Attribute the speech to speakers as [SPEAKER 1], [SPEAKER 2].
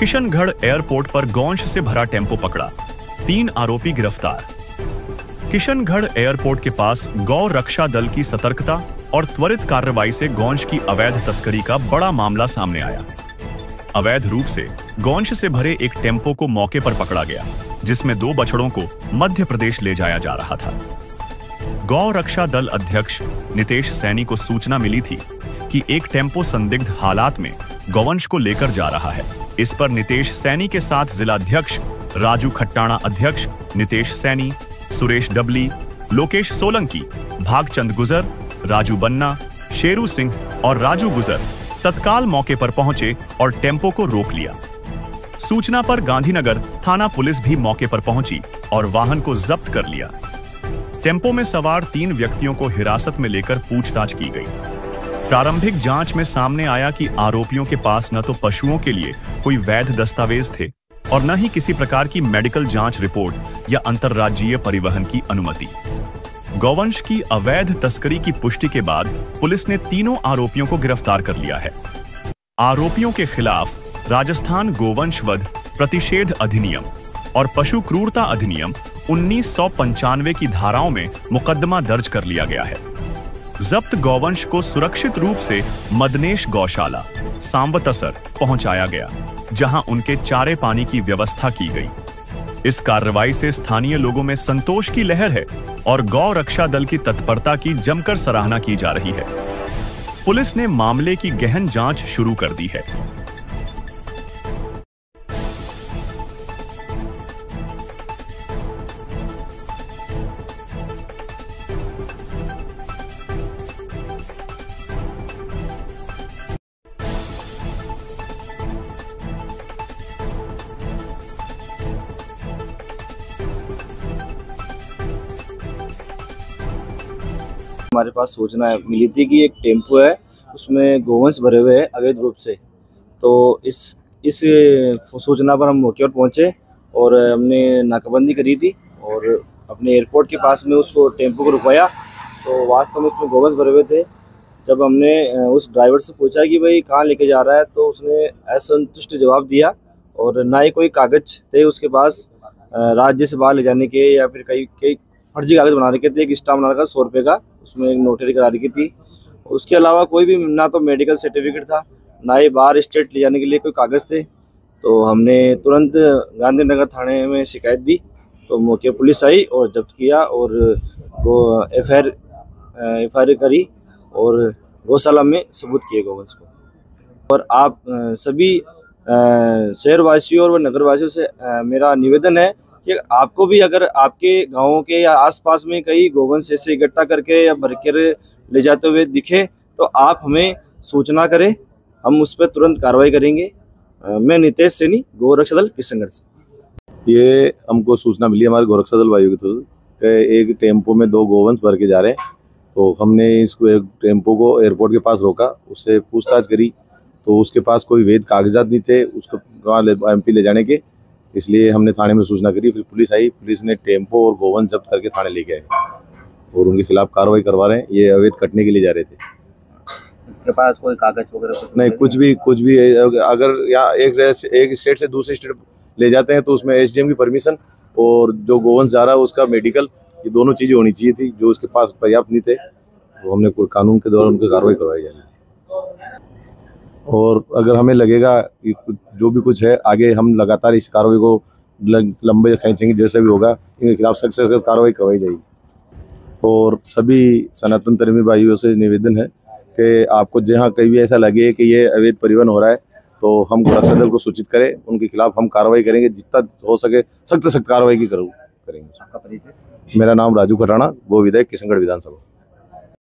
[SPEAKER 1] Kishangarh airport पर गौंश से भरा टेम्पो पकड़ा, 3 आरोपी गिरफ्तार। किशनगढ़ एयरपोर्ट के पास गौ रक्षा दल की सतर्कता और त्वरित कार्रवाई से गौंश की अवैध तस्करी का बड़ा मामला सामने आया। अवैध रूप से गौंश से भरे एक टेम्पो को मौके पर पकड़ा गया, जिसमें 2 बछड़ों को मध्य प्रदेश ले जाया जा रहा था। गौ रक्षा दल अध्यक्ष नितेश सैनी को सूचना मिली थी कि एक टेम्पो संदिग्ध हालात में गौवंश को लेकर जा रहा है। इस पर नितेश सैनी के साथ जिलाध्यक्ष राजू खट्टाणा, अध्यक्ष नितेश सैनी, सुरेश डबली, लोकेश सोलंकी, भागचंद गुजर, राजू बन्ना, शेरू सिंह और राजू गुजर तत्काल मौके पर पहुंचे और टेम्पो को रोक लिया। सूचना पर गांधीनगर थाना पुलिस भी मौके पर पहुंची और वाहन को जब्त कर लिया। टेम्पो में सवार 3 व्यक्तियों को हिरासत में लेकर पूछताछ की गई। प्रारंभिक जांच में सामने आया कि आरोपियों के पास न तो पशुओं के लिए कोई वैध दस्तावेज थे और न ही किसी प्रकार की मेडिकल जांच रिपोर्ट या अंतर्राज्यीय परिवहन की अनुमति। गौवंश की अवैध तस्करी की पुष्टि के बाद पुलिस ने तीनों आरोपियों को गिरफ्तार कर लिया है। आरोपियों के खिलाफ राजस्थान गोवंश वध प्रतिषेध अधिनियम और पशु क्रूरता अधिनियम 1995 की धाराओं में मुकदमा दर्ज कर लिया गया है। जब्त गौवंश को सुरक्षित रूप से मदनेश गौशाला, सांवतसर पहुंचाया गया, जहां उनके चारे पानी की व्यवस्था की गई। इस कार्रवाई से स्थानीय लोगों में संतोष की लहर है और गौ रक्षा दल की तत्परता की जमकर सराहना की जा रही है। पुलिस ने मामले की गहन जांच शुरू कर दी है।
[SPEAKER 2] हमारे पास सूचना मिली थी कि एक टेम्पो है, उसमें गोवंश भरे हुए हैं अवैध रूप से। तो इस सूचना पर हम मौके पर पहुंचे और हमने नाकाबंदी करी थी और अपने एयरपोर्ट के पास में उसको टेम्पो को रुकवाया। तो वास्तव में उसमें गोवंश भरे हुए थे। जब हमने उस ड्राइवर से पूछा कि भाई कहाँ लेके जा रहा है, तो उसने असंतुष्ट जवाब दिया और ना ही कोई कागज थे उसके पास राज्य से बाहर ले जाने के, या फिर कई फर्जी कागज बना रखे थे। एक स्टाम्प बना रखा 100 रुपये का, उसमें एक नोटरी करा रखी थी। उसके अलावा कोई भी ना तो मेडिकल सर्टिफिकेट था, ना ही बाहर स्टेट ले जाने के लिए कोई कागज़ थे। तो हमने तुरंत गांधीनगर थाने में शिकायत दी, तो मौके पुलिस आई और जब्त किया और वो एफआईआर करी और गौशाला में सबूत किए गौवंश को। और आप सभी शहरवासियों और नगरवासियों से मेरा निवेदन है कि आपको भी अगर आपके गांवों के या आसपास में कई गोवंश ऐसे इकट्ठा करके या भरकर ले जाते हुए दिखे, तो आप हमें सूचना करें, हम उस पर तुरंत कार्रवाई करेंगे। मैं नितेश सैनी, गौ रक्षा दल किशनगढ़ से।
[SPEAKER 3] ये हमको सूचना मिली हमारे गौ रक्षा दल वायु के थ्रू कि एक टेम्पो में 2 गोवंश भर के जा रहे हैं। तो हमने इसको एक टेम्पो को एयरपोर्ट के पास रोका, उससे पूछताछ करी तो उसके पास कोई वैध कागजात नहीं थे उसको वहाँ MP ले जाने के। इसलिए हमने थाने में सूचना करी, फिर पुलिस आई, पुलिस ने टेम्पो और गोवंश जब्त करके थाने लेके आए और उनके खिलाफ कार्रवाई करवा रहे हैं। ये अवैध कटने के लिए जा रहे थे।
[SPEAKER 2] उसके पास कोई कागज वगैरह
[SPEAKER 3] नहीं, कुछ भी। अगर यहाँ एक स्टेट से दूसरे स्टेट ले जाते हैं तो उसमें SDM की परमिशन और जो गोवंश जा रहा है उसका मेडिकल, ये दोनों चीज़ें होनी चाहिए थी, जो उसके पास पर्याप्त नहीं थे। तो हमने कानून के द्वारा उनकी कार्रवाई करवाई जाएगी। और अगर हमें लगेगा कि जो भी कुछ है आगे, हम लगातार इस कार्रवाई को लंबे खींचेंगे। जैसे भी होगा इनके खिलाफ सख्त से सख्त कार्रवाई करवाई जाएगी। और सभी सनातन धर्मी भाइयों से निवेदन है कि आपको जहाँ कहीं भी ऐसा लगे कि ये अवैध परिवहन हो रहा है, तो हम रक्षा दल को सूचित करें, उनके खिलाफ हम कार्रवाई करेंगे। जितना हो सके सख्त से सख्त कार्रवाई की करेंगे।
[SPEAKER 2] आपका परिचय?
[SPEAKER 3] मेरा नाम राजू खट्टाणा, गो विधायक, किशनगढ़ विधानसभा।